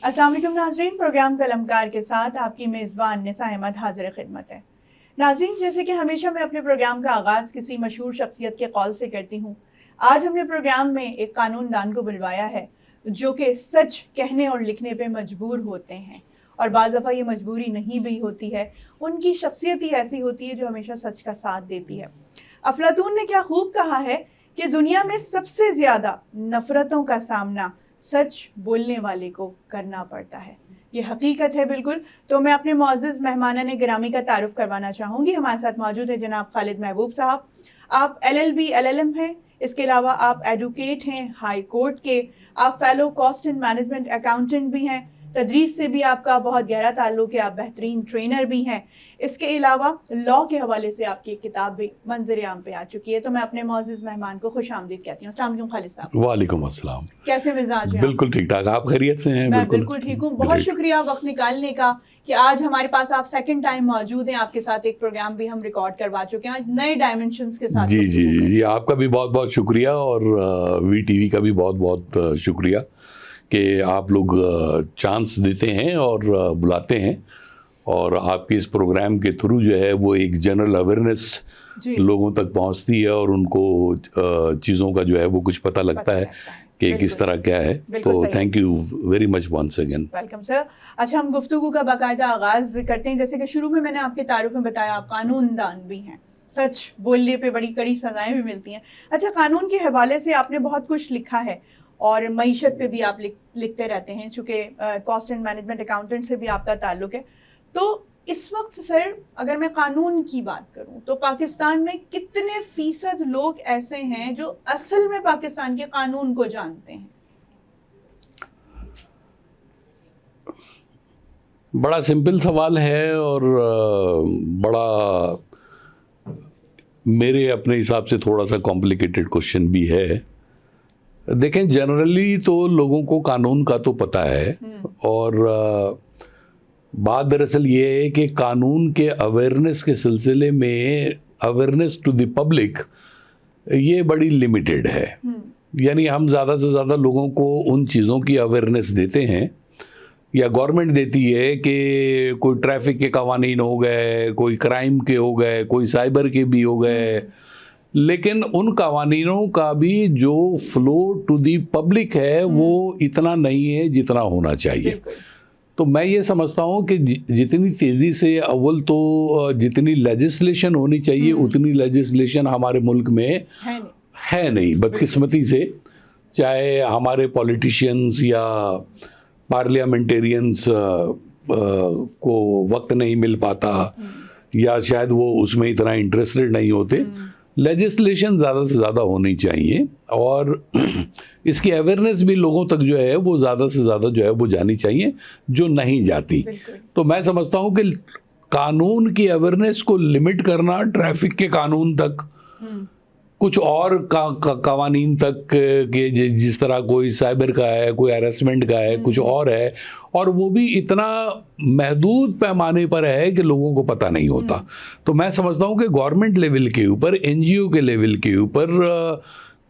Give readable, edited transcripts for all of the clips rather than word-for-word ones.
अस्सलाम वालेकुम नाज़रीन, प्रोग्राम कलमकार के साथ आपकी मेज़बान निसा अहमद हाजिर खिदमत है। नाज़रीन, जैसे कि हमेशा मैं अपने प्रोग्राम का आगाज़ किसी मशहूर शख्सियत के कौल से करती हूँ। आज हमने प्रोग्राम में एक कानूनदान को बुलवाया है जो कि सच कहने और लिखने पे मजबूर होते हैं, और बाज़ दफ़ा ये मजबूरी नहीं भी होती है, उनकी शख्सियत ही ऐसी होती है जो हमेशा सच का साथ देती है। अफलातून ने क्या खूब कहा है कि दुनिया में सबसे ज़्यादा नफ़रतों का सामना सच बोलने वाले को करना पड़ता है। ये हकीकत है बिल्कुल। तो मैं अपने मुअज़्ज़ज़ मेहमानान गिरामी का तारुफ करवाना चाहूँगी। हमारे साथ मौजूद है जनाब खालिद महबूब साहब। आप LLB LLM हैं, इसके अलावा आप एडवोकेट हैं हाई कोर्ट के, आप fellow cost and management accountant भी हैं, तदरीस से भी आपका बहुत गहरा ताल्लुक़ है, आप बेहतरीन ट्रेनर भी हैं। इसके अलावा लॉ के हवाले से आपकी एक किताब भी मंजर आम पे आ चुकी है। तो मैं अपने मुअज़्ज़ज़ मेहमान को खुश आमदीद कहती हूँ। अस्सलाम वालेकुम खालिद साहब। वालेकुम अस्सलाम। कैसे मिजाज हैं? बिल्कुल ठीक ठाक, आप खैरियत से हैं? मैं बिल्कुल ठीक हूँ। बहुत शुक्रिया वक्त निकालने का कि आज हमारे पास आप सेकंड टाइम मौजूद हैं। आपके साथ एक प्रोग्राम भी हम रिकॉर्ड करवा चुके हैं, आज नए डायमेंशंस के साथ। जी जी जी, आपका भी बहुत बहुत शुक्रिया और VTV का भी बहुत बहुत शुक्रिया कि आप लोग चांस देते हैं और बुलाते हैं, और आपके इस प्रोग्राम के थ्रू जो है वो एक जनरल अवेयरनेस लोगों तक पहुंचती है और उनको चीज़ों का जो है वो कुछ पता लगता है कि किस तरह क्या है। तो thank you very much once again. Welcome sir. अच्छा, हम गुफ्तगू का बाकायदा आगाज़ करते हैं। जैसे कि शुरू में मैंने आपके तारुफ में बताया, आप कानूनदान भी हैं, सच बोलने पे बड़ी कड़ी सज़ाएं भी मिलती हैं। अच्छा, कानून के हवाले से आपने बहुत कुछ लिखा है और मईशत पे भी आप लिखते रहते हैं, चूँकि कॉस्ट एंड मैनेजमेंट अकाउंटेंट से भी आपका ताल्लुक़ है। तो इस वक्त सर, अगर मैं कानून की बात करूं तो पाकिस्तान में कितने फीसद लोग ऐसे हैं जो असल में पाकिस्तान के कानून को जानते हैं? बड़ा सिंपल सवाल है और बड़ा मेरे अपने हिसाब से थोड़ा सा कॉम्प्लिकेटेड क्वेश्चन भी है। देखें, जनरली तो लोगों को कानून का तो पता है, और बात दरअसल ये है कि कानून के अवेयरनेस के सिलसिले में अवेयरनेस टू द पब्लिक ये बड़ी लिमिटेड है। यानी हम ज़्यादा से ज़्यादा लोगों को उन चीज़ों की अवेयरनेस देते हैं, या गवर्नमेंट देती है कि कोई ट्रैफिक के कवानीन हो गए, कोई क्राइम के हो गए, कोई साइबर के भी हो गए, लेकिन उन कवानीनों का भी जो फ्लो टू द पब्लिक है वो इतना नहीं है जितना होना चाहिए। तो मैं ये समझता हूँ कि जितनी तेज़ी से, अव्वल तो जितनी लेजिस्लेशन होनी चाहिए उतनी लेजिस्लेशन हमारे मुल्क में है नहीं, बदकिस्मती से। चाहे हमारे पॉलिटिशियंस या पार्लियामेंटेरियंस को वक्त नहीं मिल पाता, या शायद वो उसमें इतना इंटरेस्टेड नहीं होते। लेजिस्लेशन ज़्यादा से ज़्यादा होनी चाहिए, और इसकी अवेयरनेस भी लोगों तक जो है वो ज़्यादा से ज़्यादा जो है वो जानी चाहिए, जो नहीं जाती। तो मैं समझता हूँ कि कानून की अवेयरनेस को लिमिट करना ट्रैफिक के कानून तक, कुछ और कवानीन तक के, जिस तरह कोई साइबर का है, कोई हैरेसमेंट का है, कुछ और है, और वो भी इतना महदूद पैमाने पर है कि लोगों को पता नहीं होता। तो मैं समझता हूँ कि गवर्नमेंट लेवल के ऊपर, NGO के लेवल के ऊपर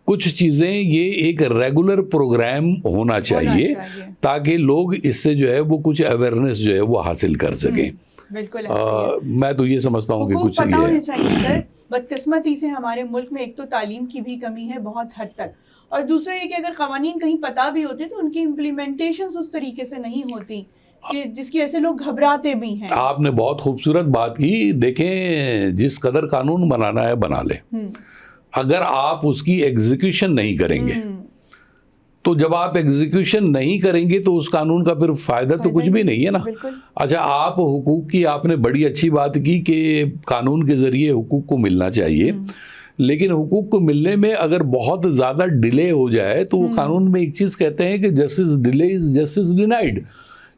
कुछ चीज़ें, ये एक रेगुलर प्रोग्राम होना चाहिए ताकि लोग इससे जो है वो कुछ अवेयरनेस जो है वो हासिल कर सकें। बिल्कुल मैं तो ये समझता हूँ कि कुछ ये है। बदकिस्मती से हमारे मुल्क में एक तो तालीम की भी कमी है बहुत हद तक, और दूसरा ये कि अगर कवानीन कहीं पता भी होते तो उनकी इम्प्लीमेंटेशंस उस तरीके से नहीं होती कि जिसकी वजह से लोग घबराते भी हैं। आपने बहुत खूबसूरत बात की। देखें, जिस कदर कानून बनाना है बना ले, अगर आप उसकी एग्जीक्यूशन नहीं करेंगे तो जब आप एग्जीक्यूशन नहीं करेंगे तो उस कानून का फिर फायदा तो कुछ भी नहीं है ना। अच्छा, आप हुकूक की आपने बड़ी अच्छी बात की कि कानून के जरिए हुकूक को मिलना चाहिए, लेकिन हुकूक को मिलने में अगर बहुत ज़्यादा डिले हो जाए तो वो कानून में एक चीज़ कहते हैं कि justice delay is justice denied.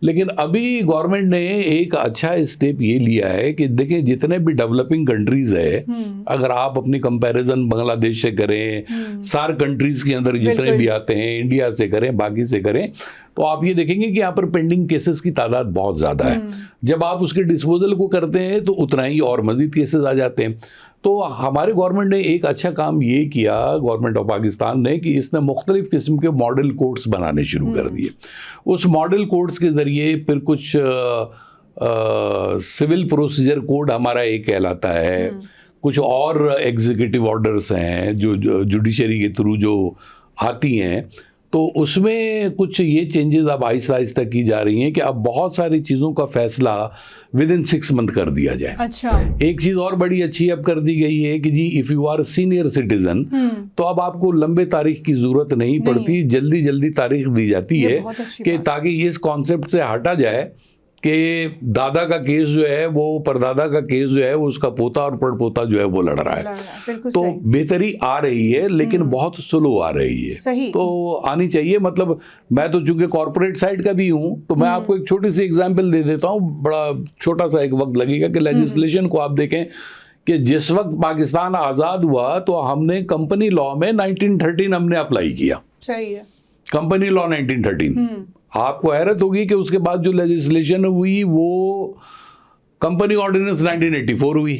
लेकिन अभी गवर्नमेंट ने एक अच्छा स्टेप ये लिया है कि देखिए, जितने भी डेवलपिंग कंट्रीज है, अगर आप अपनी कंपैरिजन बांग्लादेश से करें, सार्क कंट्रीज के अंदर जितने भी आते हैं, इंडिया से करें, बाकी से करें, तो आप ये देखेंगे कि यहाँ पर पेंडिंग केसेस की तादाद बहुत ज़्यादा है। जब आप उसके डिस्पोजल को करते हैं तो उतना ही और मजीद केसेस आ जाते हैं। तो हमारे गवर्नमेंट ने एक अच्छा काम ये किया, गवर्नमेंट ऑफ पाकिस्तान ने, कि इसने मुख्तलिफ किस्म के मॉडल कोड्स बनाने शुरू कर दिए। उस मॉडल कोड्स के ज़रिए फिर कुछ सिविल प्रोसीजर कोड हमारा एक कहलाता है, कुछ और एग्जीक्यूटिव ऑर्डर्स हैं जो जुडिशरी के थ्रू जो आती हैं, तो उसमें कुछ ये चेंजेस अब आहिस्ता आहिस्ता की जा रही हैं कि अब बहुत सारी चीज़ों का फैसला विद इन 6 मंथ कर दिया जाए। अच्छा। एक चीज़ और बड़ी अच्छी अब कर दी गई है कि जी if you are senior citizen तो अब आपको लंबे तारीख की ज़रूरत नहीं पड़ती, जल्दी जल्दी तारीख दी जाती है कि ताकि इस कॉन्सेप्ट से हटा जाए कि दादा का केस जो है वो परदादा का केस जो है वो उसका पोता और पड़पोता जो है वो लड़ रहा है। तो बेहतरी आ रही है लेकिन बहुत स्लो आ रही है, तो आनी चाहिए। मतलब मैं तो चूंकि कॉर्पोरेट साइड का भी हूँ, तो मैं आपको एक छोटी सी एग्जांपल दे देता हूँ, बड़ा छोटा सा एक वक्त लगेगा कि लेजिस्लेशन को आप देखें कि जिस वक्त पाकिस्तान आज़ाद हुआ तो हमने कंपनी लॉ में 1913 हमने अप्लाई किया। सही है, कंपनी लॉ 1913। आपको हैरत होगी कि उसके बाद जो लेजिस्लेशन हुई वो कंपनी ऑर्डिनेंस 1984 हुई,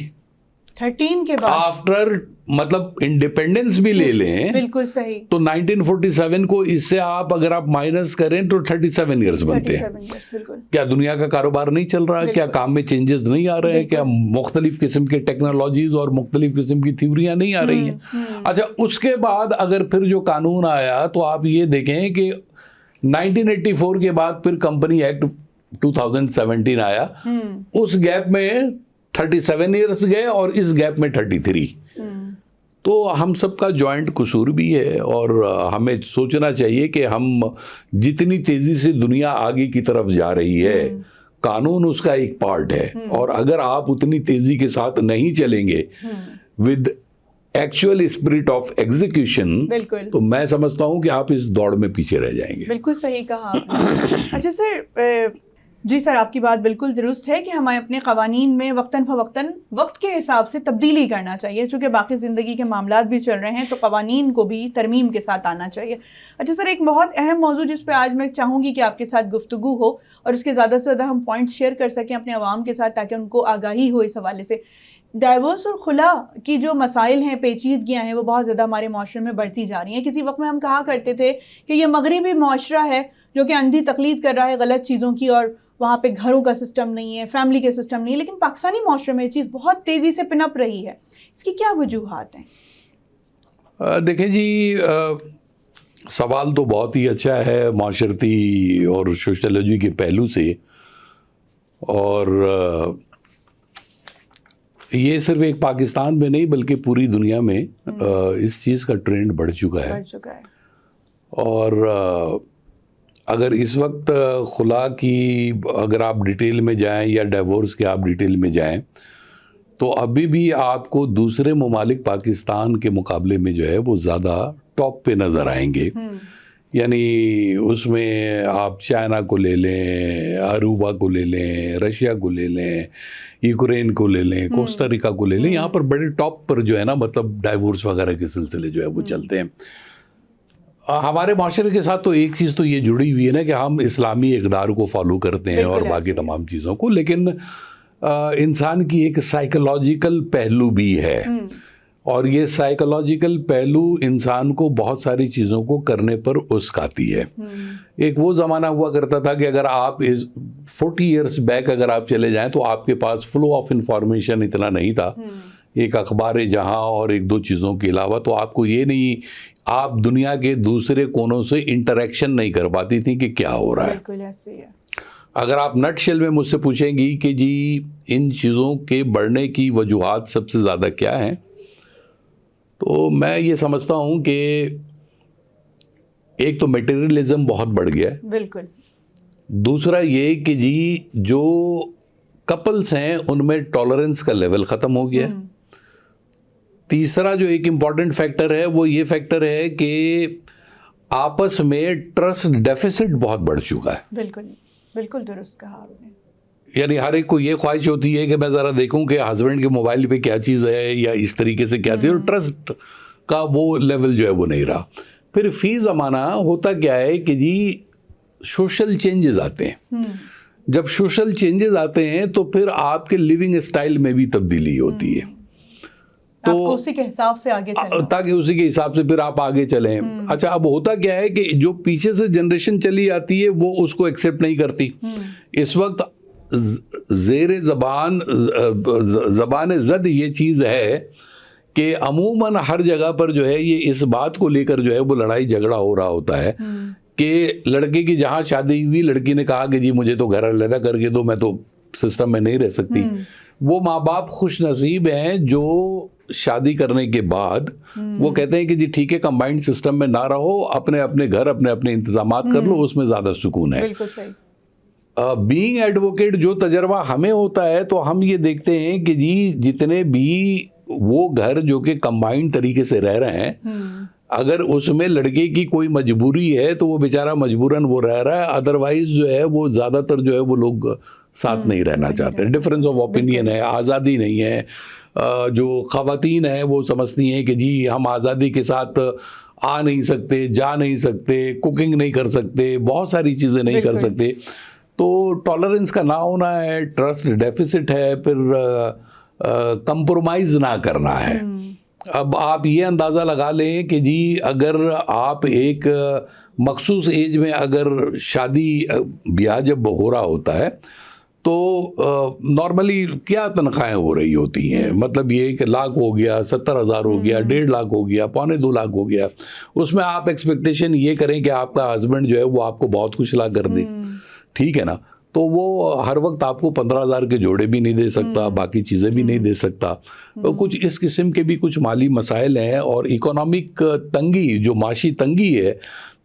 13 के बाद, आफ्टर मतलब इंडिपेंडेंस भी ले लें। बिल्कुल सही। तो 1947 को इससे आप अगर आप माइनस करें तो 37 इयर्स बनते हैं। क्या दुनिया का कारोबार नहीं चल रहा है? क्या काम में चेंजेस नहीं आ रहे हैं? क्या मुख्तलिफ किस्म के टेक्नोलॉजीज और मुख्तलिफ किस्म की थ्योरियां नहीं आ रही हैं? अच्छा, उसके बाद अगर फिर जो कानून आया तो आप ये देखें कि 1984 के बाद फिर कंपनी एक्ट 2017 आया, उस गैप में 37 इयर्स गए और इस गैप में 33। तो हम सबका जॉइंट कसूर भी है और हमें सोचना चाहिए कि हम जितनी तेजी से दुनिया आगे की तरफ जा रही है, कानून उसका एक पार्ट है, और अगर आप उतनी तेजी के साथ नहीं चलेंगे with actual spirit of execution, तो मैं समझता हूं कि आप इस दौड़ में पीछे रह जाएंगे। बिल्कुल सही कहा आपने। अच्छा सर, जी सर, आपकी बात बिल्कुल दुरुस्त है कि हमें अपने कवानीन में वक्तन फवक्तन वक्त के हिसाब से तब्दीली करना चाहिए, चूँकि बाकी ज़िंदगी के मामलात भी चल रहे हैं तो कवानीन को भी तरमीम के साथ आना चाहिए। अच्छा सर, एक बहुत अहम मौजू जिस पे आज मैं चाहूँगी कि आपके साथ गुफ्तगू हो और उसके ज़्यादा से ज़्यादा हम पॉइंट्स शेयर कर सकें अपने अवाम के साथ, ताकि उनको आगाही हो इस हवाले से। डाइवोर्स और खुला की जो मसाइल हैं, पेचीदगियाँ हैं, वो बहुत ज़्यादा हमारे माशरे में बढ़ती जा रही हैं। किसी वक्त में हम कहा करते थे कि ये मगरबी माशरा है जो कि अंधी तकलीद कर रहा है गलत चीज़ों की, और वहाँ पे घरों का सिस्टम नहीं है, फैमिली के सिस्टम नहीं है, लेकिन पाकिस्तानी माशरे में ये चीज़ बहुत तेज़ी से पिनप रही है। इसकी क्या वजूहात हैं? देखें जी, सवाल तो बहुत ही अच्छा है माशरती और सोशलॉजी के पहलू से, और ये सिर्फ एक पाकिस्तान में नहीं बल्कि पूरी दुनिया में इस चीज़ का ट्रेंड बढ़ चुका है। और अगर इस वक्त खुला की अगर आप डिटेल में जाएं या डिवोर्स के आप डिटेल में जाएं तो अभी भी आपको दूसरे ममालिक पाकिस्तान के मुकाबले में जो है वो ज़्यादा टॉप पे नज़र आएंगे। यानी उसमें आप चाइना को ले लें, अरूबा को ले लें, रशिया को ले लें, यूक्रेन को ले लें, कोस्टा रिका को ले लें, यहाँ पर बड़े टॉप पर जो है ना, मतलब डाइवोर्स वगैरह के सिलसिले जो है वो चलते हैं। हमारे माशरे के साथ तो एक चीज़ तो ये जुड़ी हुई है ना कि हम इस्लामी इक़दार को फॉलो करते हैं और बाकी तमाम चीज़ों को, लेकिन इंसान की एक साइकोलॉजिकल पहलू भी है, और ये साइकोलॉजिकल पहलू इंसान को बहुत सारी चीज़ों को करने पर उस्काती है। एक वो ज़माना हुआ करता था कि अगर आप 40 इयर्स बैक अगर आप चले जाएं तो आपके पास फ्लो ऑफ इंफॉर्मेशन इतना नहीं था, एक अखबार जहां और एक दो चीज़ों के अलावा, तो आपको ये नहीं, आप दुनिया के दूसरे कोनों से इंटरेक्शन नहीं कर पाती थी कि क्या हो रहा है। बिल्कुल ऐसे ही है। अगर आप नटशेल में मुझसे पूछेंगी कि जी इन चीज़ों के बढ़ने की वजूहात सबसे ज़्यादा क्या हैं, तो मैं ये समझता हूँ कि एक तो मटेरियलिज्म बहुत बढ़ गया है। बिल्कुल। दूसरा ये कि जी जो कपल्स हैं उनमें टॉलरेंस का लेवल ख़त्म हो गया है। तीसरा जो एक इम्पॉर्टेंट फैक्टर है वो ये फैक्टर है कि आपस में ट्रस्ट डेफिसिट बहुत बढ़ चुका है। बिल्कुल बिल्कुल दुरुस्त कहा आपने। यानी हर एक को ये ख्वाहिश होती है कि मैं ज़रा देखूं कि हस्बैंड के मोबाइल पे क्या चीज़ है या इस तरीके से क्या चीज़, ट्रस्ट का वो लेवल जो है वो नहीं रहा। फिर फी ज़माना होता क्या है कि जी सोशल चेंजेस आते हैं। जब सोशल चेंजेस आते हैं तो फिर आपके लिविंग स्टाइल में भी तब्दीली होती है। आपको उसी के हिसाब से आगे चलना, ताकि उसी के हिसाब से फिर आप आगे चलें। अच्छा, अब होता क्या है कि जो पीछे से जनरेशन चली आती है वो उसको एक्सेप्ट नहीं करती। इस वक्त ज़ेर ज़बान ज़द ये चीज़ है कि अमूमन हर जगह पर जो है ये इस बात को लेकर जो है वो लड़ाई झगड़ा हो रहा होता है कि लड़के की जहाँ शादी हुई, लड़की ने कहा कि जी मुझे तो घर अलग करके दो, मैं तो सिस्टम में नहीं रह सकती। वो माँ बाप खुश नसीब हैं जो शादी करने के बाद वो कहते हैं कि जी ठीक है, कंबाइंड सिस्टम में ना रहो, अपने अपने घर अपने अपने इंतजामात कर लो, उसमें ज़्यादा सुकून है। बिल्कुल सही। बीइंग एडवोकेट जो तजर्बा हमें होता है तो हम ये देखते हैं कि जी जितने भी वो घर जो कि कंबाइंड तरीके से रह रहे हैं, अगर उसमें लड़के की कोई मजबूरी है तो वो बेचारा मजबूरन वो रह रहा है, अदरवाइज जो है वो ज़्यादातर जो है वो लोग साथ नहीं रहना चाहते। डिफरेंस ऑफ ओपिनियन है, आज़ादी नहीं है। जो ख़वातीन हैं वो समझती हैं कि जी हम आज़ादी के साथ आ नहीं सकते, जा नहीं सकते, कुकिंग नहीं कर सकते, बहुत सारी चीज़ें नहीं कर सकते। तो टॉलरेंस का ना होना है, ट्रस्ट डेफिसिट है, फिर कंप्रोमाइज़ ना करना है। अब आप ये अंदाज़ा लगा लें कि जी अगर आप एक मखसूस एज में अगर शादी ब्याह जब हो रहा होता है तो नॉर्मली क्या तनख्वाहें हो रही होती हैं, मतलब ये 1 लाख हो गया, 70,000 हो गया, 1.5 लाख हो गया, 1.25 लाख हो गया। उसमें आप एक्सपेक्टेशन ये करें कि आपका हस्बैंड जो है वो आपको बहुत खुश ला कर दे, ठीक है ना। तो वो हर वक्त आपको 15,000 के जोड़े भी नहीं दे सकता, बाकी चीज़ें भी नहीं दे सकता। तो कुछ इस किस्म के भी कुछ माली मसाइल हैं और इकोनॉमिक तंगी, जो माशी तंगी है,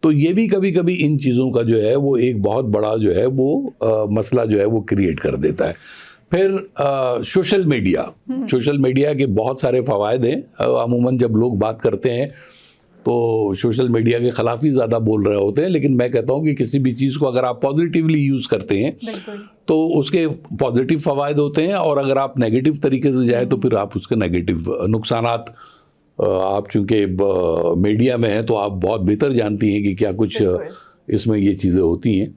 तो ये भी कभी कभी इन चीज़ों का जो है वो एक बहुत बड़ा जो है वो मसला जो है वो क्रिएट कर देता है। फिर सोशल मीडिया के बहुत सारे फ़वायद हैं। अमूमन जब लोग बात करते हैं तो सोशल मीडिया के ख़िलाफ़ ही ज़्यादा बोल रहे होते हैं, लेकिन मैं कहता हूँ कि किसी भी चीज़ को अगर आप पॉजिटिवली यूज़ करते हैं तो उसके पॉजिटिव फ़वायद होते हैं, और अगर आप नेगेटिव तरीके से जाए तो फिर आप उसके नेगेटिव नुकसानात, आप चूँकि मीडिया में हैं तो आप बहुत बेहतर जानती हैं कि क्या कुछ इसमें ये चीज़ें होती हैं।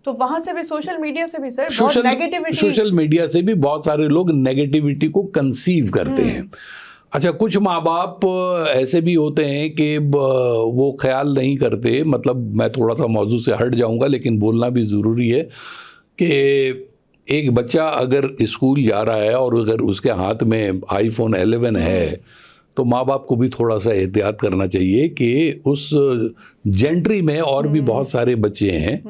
तो वहाँ से भी सोशल मीडिया से भी सर सोशल मीडिया से भी बहुत सारे लोग नेगेटिविटी को कंसीव करते हैं। अच्छा, कुछ माँ बाप ऐसे भी होते हैं कि वो ख्याल नहीं करते, मतलब मैं थोड़ा सा मौजू से हट जाऊंगा लेकिन बोलना भी ज़रूरी है कि एक बच्चा अगर स्कूल जा रहा है और अगर उसके हाथ में iPhone 11 है तो माँ बाप को भी थोड़ा सा एहतियात करना चाहिए कि उस जेंट्री में और भी बहुत सारे बच्चे हैं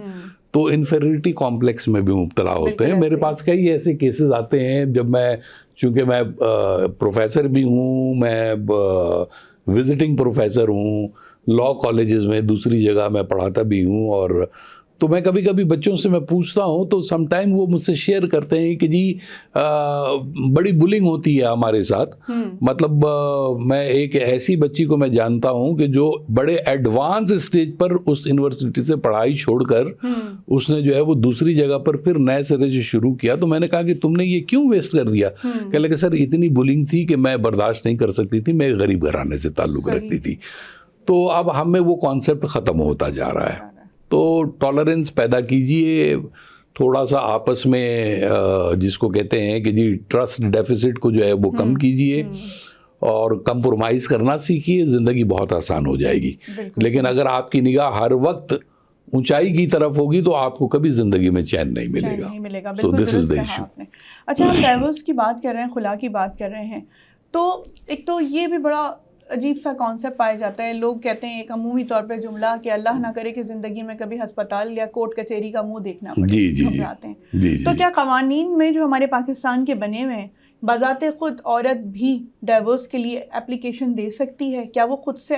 तो इन्फेरिटी कॉम्प्लेक्स में भी मुब्तला होते हैं। मेरे पास कई ऐसे केसेस आते हैं जब चूँकि मैं प्रोफेसर भी हूँ, मैं विजिटिंग प्रोफेसर हूँ, लॉ कॉलेजेस में दूसरी जगह मैं पढ़ाता भी हूँ, और तो मैं कभी कभी बच्चों से मैं पूछता हूँ तो समटाइम वो मुझसे शेयर करते हैं कि जी बड़ी बुलिंग होती है हमारे साथ। मतलब मैं एक ऐसी बच्ची को मैं जानता हूँ कि जो बड़े एडवांस स्टेज पर उस यूनिवर्सिटी से पढ़ाई छोड़कर उसने जो है वो दूसरी जगह पर फिर नए सिरे से शुरू किया। तो मैंने कहा कि तुमने ये क्यों वेस्ट कर दिया? कह लगे सर इतनी बुलिंग थी कि मैं बर्दाश्त नहीं कर सकती थी, मैं गरीब घराने से ताल्लुक़ रखती थी। तो अब हमें वो कॉन्सेप्ट ख़त्म होता जा रहा है। तो टॉलरेंस पैदा कीजिए, थोड़ा सा आपस में जिसको कहते हैं कि जी ट्रस्ट डेफिसिट को जो है वो कम कीजिए और कंप्रोमाइज़ करना सीखिए, ज़िंदगी बहुत आसान हो जाएगी। लेकिन अगर आपकी निगाह हर वक्त ऊंचाई की तरफ होगी तो आपको कभी ज़िंदगी में चैन नहीं मिलेगा। So this is the issue. अच्छा, हम डाइवोर्स की बात कर रहे हैं, खुला की बात कर रहे हैं, तो एक तो ये भी बड़ा अजीब सा कॉन्सेप्ट पाया जाता है। लोग कहते हैं एक अमूमी तौर पे जुमला कि अल्लाह ना करे कि ज़िंदगी में कभी अस्पताल या कोर्ट कचहरी का मुंह देखना पड़े। घबराते हैं। तो क्या कवानीन में जो हमारे पाकिस्तान के बने हुए हैं बजाते खुद औरत भी डाइवोर्स के लिए एप्लीकेशन दे सकती है? क्या वो खुद से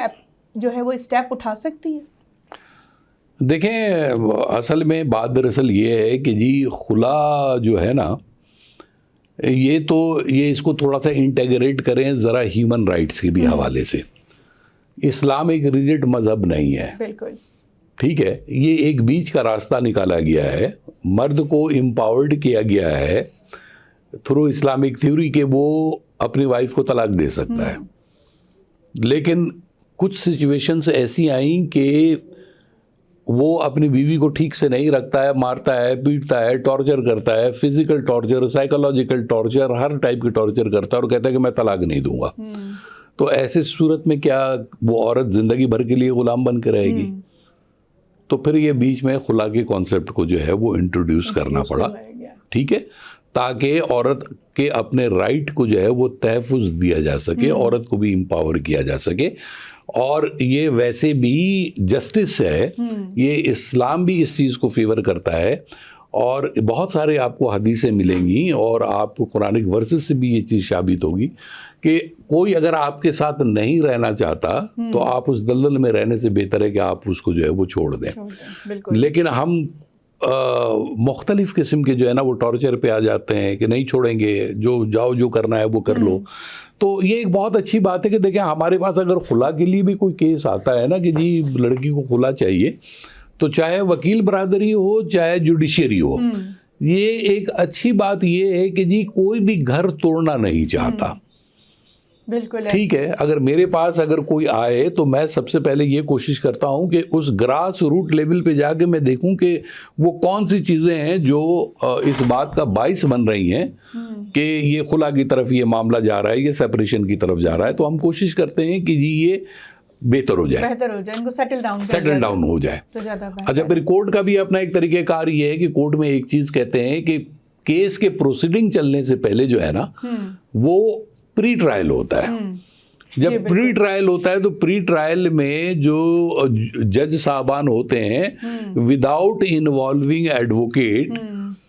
जो है वो स्टेप उठा सकती है? देखें, असल में बात दरअसल ये है कि जी खुला जो है ना, ये इसको थोड़ा सा इंटेग्रेट करें ज़रा ह्यूमन राइट्स के भी हवाले से। इस्लाम एक रिजिड मज़हब नहीं है, बिल्कुल ठीक है। ये एक बीच का रास्ता निकाला गया है, मर्द को एम्पावर्ड किया गया है थ्रू इस्लामिक थ्योरी के वो अपनी वाइफ को तलाक दे सकता है। लेकिन कुछ सिचुएशंस ऐसी आई कि वो अपनी बीवी को ठीक से नहीं रखता है, मारता है, पीटता है, टॉर्चर करता है, फिजिकल टॉर्चर, साइकोलॉजिकल टॉर्चर, हर टाइप की टॉर्चर करता है और कहता है कि मैं तलाक नहीं दूंगा, तो ऐसे सूरत में क्या वो औरत जिंदगी भर के लिए गुलाम बन के रहेगी? तो फिर ये बीच में खुला के कॉन्सेप्ट को जो है वो इंट्रोड्यूस करना पड़ा, ठीक है, ताकि औरत के अपने राइट को जो है वो तहफ़्फ़ुज़ दिया जा सके, औरत को भी एम्पावर किया जा सके। और ये वैसे भी जस्टिस है, ये इस्लाम भी इस चीज़ को फेवर करता है, और बहुत सारे आपको हदीसें मिलेंगी और आपको कुरानिक वर्सेस से भी ये चीज़ साबित होगी कि कोई अगर आपके साथ नहीं रहना चाहता तो आप उस दलदल में रहने से बेहतर है कि आप उसको जो है वो छोड़ दें। लेकिन हम मुख्तलिफ किस्म के जो है ना वो टॉर्चर पे आ जाते हैं कि नहीं छोड़ेंगे, जो जाओ जो करना है वो कर लो। तो ये एक बहुत अच्छी बात है कि देखें, हमारे पास अगर खुला के लिए भी कोई केस आता है ना कि जी लड़की को खुला चाहिए, तो चाहे वकील बरादरी हो चाहे जुडिशरी हो, ये एक अच्छी बात ये है कि जी कोई भी घर तोड़ना नहीं चाहता। बिल्कुल ठीक है, अगर मेरे पास अगर कोई आए तो मैं सबसे पहले ये कोशिश करता हूं कि उस ग्रास रूट लेवल पे जाके मैं देखूं कि वो कौन सी चीज़ें हैं जो इस बात का बाइस बन रही हैं कि ये खुला की तरफ ये मामला जा रहा है, ये सेपरेशन की तरफ जा रहा है। तो हम कोशिश करते हैं कि जी ये बेहतर हो जाए, इनको सेटल डाउन हो जाए तो ज़्यादा बेहतर। अच्छा, फिर कोर्ट का भी अपना एक तरीक़ेकार ये है कि कोर्ट में एक चीज़ कहते हैं कि केस के प्रोसीडिंग चलने से पहले जो है ना वो प्री ट्रायल होता है। जब प्री ट्रायल होता है तो प्री ट्रायल में जो जज साहबान होते हैं विदाउट इन्वॉल्विंग एडवोकेट,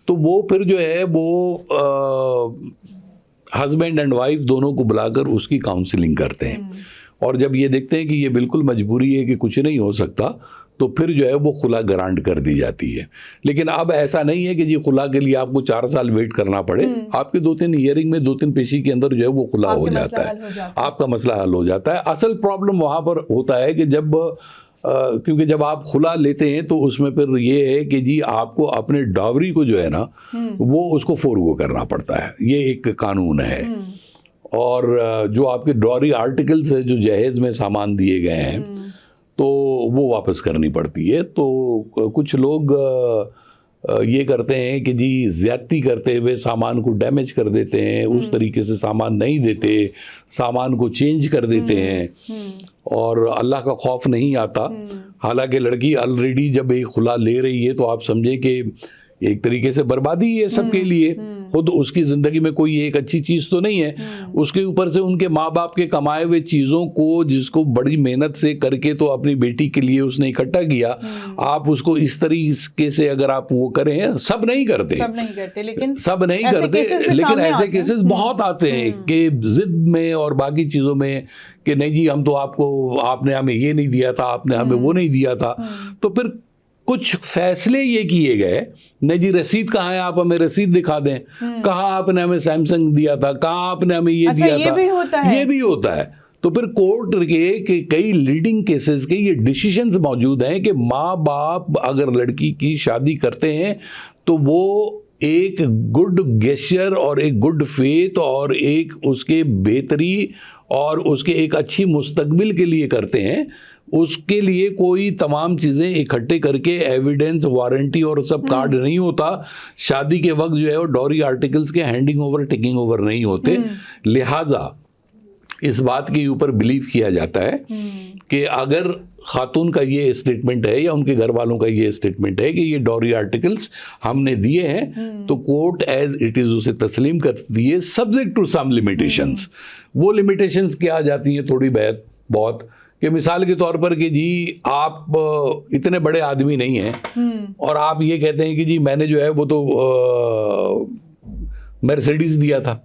तो वो फिर जो है वो हस्बैंड एंड वाइफ दोनों को बुलाकर उसकी काउंसलिंग करते हैं। और जब ये देखते हैं कि ये बिल्कुल मजबूरी है कि कुछ नहीं हो सकता, तो फिर जो है वो खुला ग्रांट कर दी जाती है। लेकिन अब ऐसा नहीं है कि जी खुला के लिए आपको 4 साल वेट करना पड़े, आपके 2-3 हियरिंग में 2-3 पेशी के अंदर जो है वो खुला हो जाता है, आपका मसला हल हो जाता है। असल प्रॉब्लम वहाँ पर होता है कि जब क्योंकि जब आप खुला लेते हैं तो उसमें फिर ये है कि जी आपको अपने डावरी को जो है ना वो उसको फोरगो करना पड़ता है, ये एक कानून है। और जो आपके डावरी आर्टिकल्स है जो जहेज में सामान दिए गए हैं तो वो वापस करनी पड़ती है। तो कुछ लोग ये करते हैं कि जी ज़्यादती करते हुए सामान को डैमेज कर देते हैं, उस तरीके से सामान नहीं देते, सामान को चेंज कर देते हैं और अल्लाह का खौफ नहीं आता। हालांकि लड़की ऑलरेडी जब एक खुला ले रही है तो आप समझें कि एक तरीके से बर्बादी है सबके लिए। खुद उसकी ज़िंदगी में कोई एक अच्छी चीज़ तो नहीं है, उसके ऊपर से उनके माँ बाप के कमाए हुए चीज़ों को जिसको बड़ी मेहनत से करके तो अपनी बेटी के लिए उसने इकट्ठा किया, आप उसको इस तरीके से अगर आप वो करें, सब नहीं करते लेकिन ऐसे केसेस बहुत आते हैं कि जिद में और बाकी चीज़ों में कि नहीं जी हम तो आपने हमें ये नहीं दिया था, आपने हमें वो नहीं दिया था। तो फिर कुछ फैसले ये किए गए, नहीं जी रसीद कहाँ है, आप हमें रसीद दिखा दें, कहाँ आपने हमें सैमसंग दिया था, कहाँ आपने हमें ये दिया था, ये भी होता है। तो फिर कोर्ट के कई लीडिंग केसेस के ये डिसीजंस मौजूद हैं कि माँ बाप अगर लड़की की शादी करते हैं तो वो एक गुड गेस्चर और एक गुड फेथ और एक उसके बेहतरी और उसके एक अच्छी मुस्तकबिल के लिए करते हैं। उसके लिए कोई तमाम चीज़ें इकट्ठे करके एविडेंस, वारंटी और सब कार्ड नहीं होता। शादी के वक्त जो है वो डॉरी आर्टिकल्स के हैंडिंग ओवर टेकिंग ओवर नहीं होते। लिहाजा इस बात के ऊपर बिलीव किया जाता है कि अगर खातून का ये स्टेटमेंट है या उनके घर वालों का ये स्टेटमेंट है कि ये डॉरी आर्टिकल्स हमने दिए हैं, तो कोर्ट एज इट इज़ उसे तस्लीम करती है सब्जेक्ट टू सम लिमिटेशंस। वो लिमिटेशंस क्या आ जाती हैं थोड़ी बहुत कि मिसाल के तौर पर कि जी आप इतने बड़े आदमी नहीं हैं और आप ये कहते हैं कि जी मैंने जो है वो तो मर्सिडीज दिया था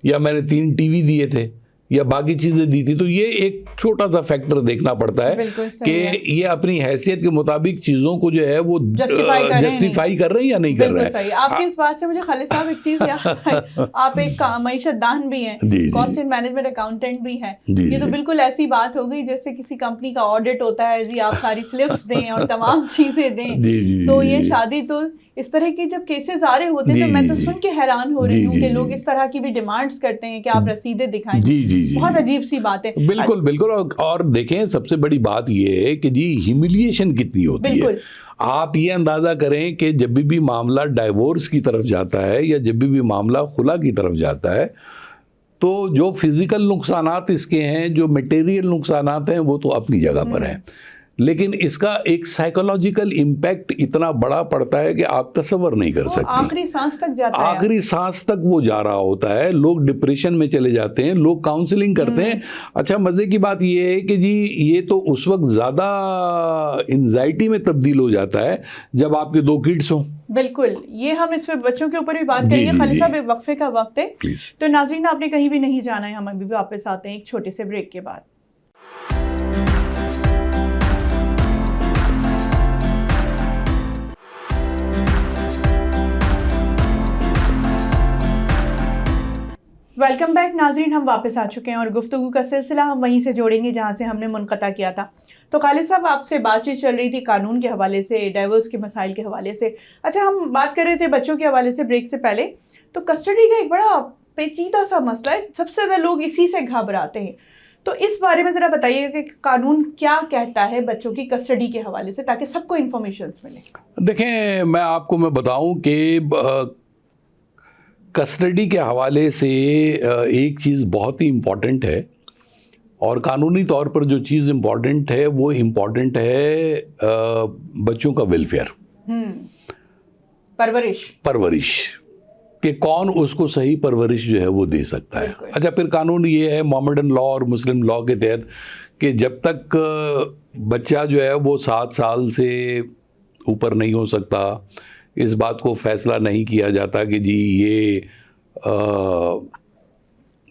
या मैंने 3 टीवी दिए थे या बाकी चीजें दी थी। तो ये एक छोटा सा फैक्टर देखना पड़ता है कि ये अपनी हैसियत के मुताबिक चीजों को जो है वो जस्टिफाई कर रहे हैं या नहीं कर रहे हैं। आपकी इस बात से मुझे खालिद साहब एक चीज याद, आप एक मईशत दान भी हैं, कॉस्ट एंड मैनेजमेंट अकाउंटेंट भी हैं। ये तो बिल्कुल ऐसी बात हो गई जैसे किसी कंपनी का ऑडिट होता है जी, आप सारी स्लिप्स दें और तमाम चीजें दें। तो ये शादी तो इस तरह की जब केसेस आ रहे होते हैं तो मैं तो सुन के हैरान हो रही हूँ कि लोग इस तरह की भी डिमांड्स करते हैं कि आप रसीदें दिखाएं। जी बहुत अजीब सी बात है। बिल्कुल बिल्कुल। और देखें, सबसे बड़ी बात ये है कि जी ह्यूमिलिएशन कितनी होती है। आप ये अंदाजा करें कि जब भी मामला डाइवोर्स की तरफ जाता है या जब भी मामला खुला की तरफ जाता है, तो जो फिजिकल नुकसानात इसके हैं, जो मटेरियल नुकसानात हैं, वो तो अपनी जगह पर हैं, लेकिन इसका एक साइकोलॉजिकल इम्पैक्ट इतना बड़ा पड़ता है कि आप तसव्वुर नहीं कर सकते। आखिरी सांस तक जाता है, आखिरी सांस तक वो जा रहा होता है। लोग डिप्रेशन में चले जाते हैं, लोग काउंसलिंग करते हैं। अच्छा, मजे की बात ये है कि जी ये तो उस वक्त ज्यादा एंजाइटी में तब्दील हो जाता है जब आपके 2 किड्स हों। बिल्कुल, ये हम इस पे बच्चों के ऊपर भी बात करेंगे। खालिद साहब, एक वक्फे का वक्त है, तो नाज़रीन आपने कहीं भी नहीं जाना है, हम अभी वापस आते हैं एक छोटे से ब्रेक के बाद। वेलकम बैक नाज़रीन, हम वापस आ चुके हैं और गुफ्तगू का सिलसिला हम वहीं से जोड़ेंगे जहां से हमने मुनक़ता किया था। तो खालिद साहब, आपसे बातचीत चल रही थी कानून के हवाले से, डाइवोर्स के मसाइल के हवाले से। अच्छा, हम बात कर रहे थे बच्चों के हवाले से ब्रेक से पहले। तो कस्टडी का एक बड़ा पेचीदा सा मसला है, सबसे ज़्यादा लोग इसी से घबराते हैं। तो इस बारे में ज़रा बताइएगा कि कानून क्या कहता है बच्चों की कस्टडी के हवाले से, ताकि सबको इन्फॉर्मेशन मिले। देखें, मैं बताऊँ कि कस्टडी के हवाले से एक चीज़ बहुत ही इम्पॉर्टेंट है, और कानूनी तौर पर जो चीज़ इम्पॉर्टेंट है वो इम्पॉर्टेंट है बच्चों का वेलफेयर, परवरिश कि कौन उसको सही परवरिश जो है वो दे सकता है। अच्छा, फिर कानून ये है मोहम्मदन लॉ और मुस्लिम लॉ के तहत कि जब तक बच्चा जो है वो 7 साल से ऊपर नहीं हो सकता, इस बात को फैसला नहीं किया जाता कि जी ये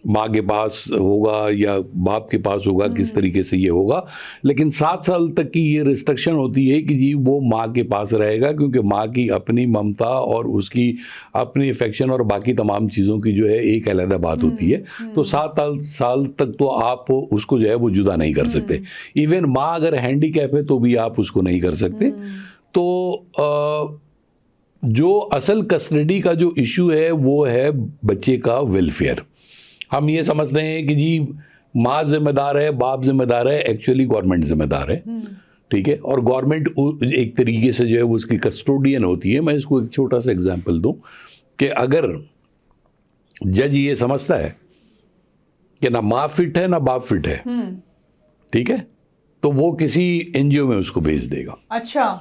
माँ के पास होगा या बाप के पास होगा, किस तरीके से ये होगा। लेकिन 7 साल तक की ये रिस्ट्रिक्शन होती है कि जी वो माँ के पास रहेगा, क्योंकि माँ की अपनी ममता और उसकी अपनी अफेक्शन और बाकी तमाम चीज़ों की जो है एक अलग बात होती है। तो 7 साल तक तो आप उसको जो है वो जुदा नहीं कर सकते। इवन माँ अगर हैंडीकैप है तो भी आप उसको नहीं कर सकते। तो जो असल कस्टडी का जो इशू है वो है बच्चे का वेलफेयर। हम ये समझते हैं कि जी माँ जिम्मेदार है, बाप जिम्मेदार है, एक्चुअली गवर्नमेंट जिम्मेदार है, ठीक है। और गवर्नमेंट एक तरीके से जो है वो उसकी कस्टोडियन होती है। मैं इसको एक छोटा सा एग्जांपल दूं कि अगर जज ये समझता है कि ना माँ फिट है ना बाप फिट है, ठीक है, तो वो किसी एनजीओ में उसको भेज देगा। अच्छा,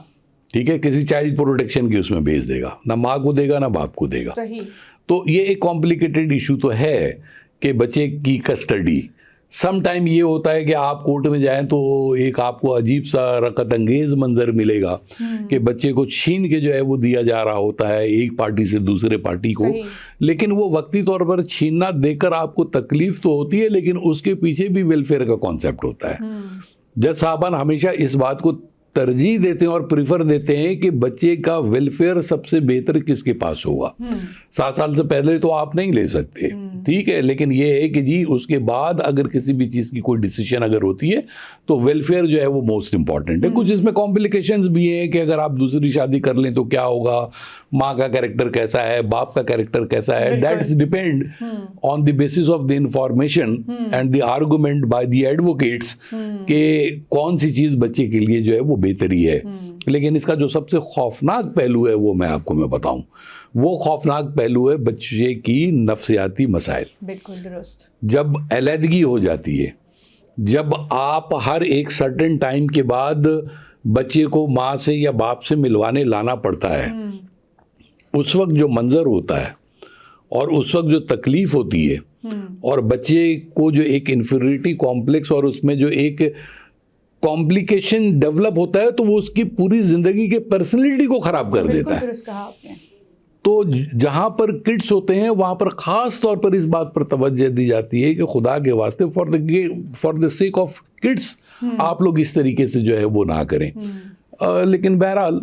ठीक है, किसी चाइल्ड प्रोटेक्शन की उसमें भेज देगा, ना माँ को देगा ना बाप को देगा। सही। तो ये एक कॉम्प्लिकेटेड इशू तो है कि बच्चे की कस्टडी। सम टाइम ये होता है कि आप कोर्ट में जाएं तो एक आपको अजीब सा रकत अंगेज मंजर मिलेगा कि बच्चे को छीन के जो है वो दिया जा रहा होता है एक पार्टी से दूसरे पार्टी को। लेकिन वो वक्ती तौर पर छीनना देकर आपको तकलीफ तो होती है, लेकिन उसके पीछे भी वेलफेयर का कॉन्सेप्ट होता है। जज साहबान हमेशा इस बात को तरजीह देते हैं और प्रीफर देते हैं कि बच्चे का वेलफेयर सबसे बेहतर किसके पास होगा। 7 साल से पहले तो आप नहीं ले सकते, ठीक है, लेकिन ये है कि जी उसके बाद अगर किसी भी चीज़ की कोई डिसीजन अगर होती है तो वेलफेयर जो है वो मोस्ट इंपॉर्टेंट है। कुछ इसमें कॉम्प्लिकेशंस भी हैं कि अगर आप दूसरी शादी कर लें तो क्या होगा, माँ का कैरेक्टर कैसा है, बाप का कैरेक्टर कैसा है, that's depend on the basis of the information and the argument by the advocates कि कौन सी चीज़ बच्चे के लिए जो है वो बेहतरी है। लेकिन इसका जो सबसे खौफनाक पहलू है वो मैं बताऊं, वो खौफनाक पहलू है बच्चे की नफ्सियाती मसाइल। बिल्कुल दुरुस्त। जब अलहदगी हो जाती है, जब आप हर एक सर्टेन टाइम के बाद बच्चे को माँ से या बाप से मिलवाने लाना पड़ता है, उस वक्त जो मंजर होता है और उस वक्त जो तकलीफ होती है और बच्चे को जो एक इन्फीरियरिटी कॉम्प्लेक्स और उसमें जो एक कॉम्प्लिकेशन डेवलप होता है, तो वो उसकी पूरी जिंदगी के पर्सनैलिटी को खराब कर देता है। तो जहाँ पर किड्स होते हैं वहाँ पर ख़ास तौर पर इस बात पर तवज्जो दी जाती है कि खुदा के वास्ते for the sake of kids आप लोग इस तरीके से जो है वो ना करें। लेकिन बहरहाल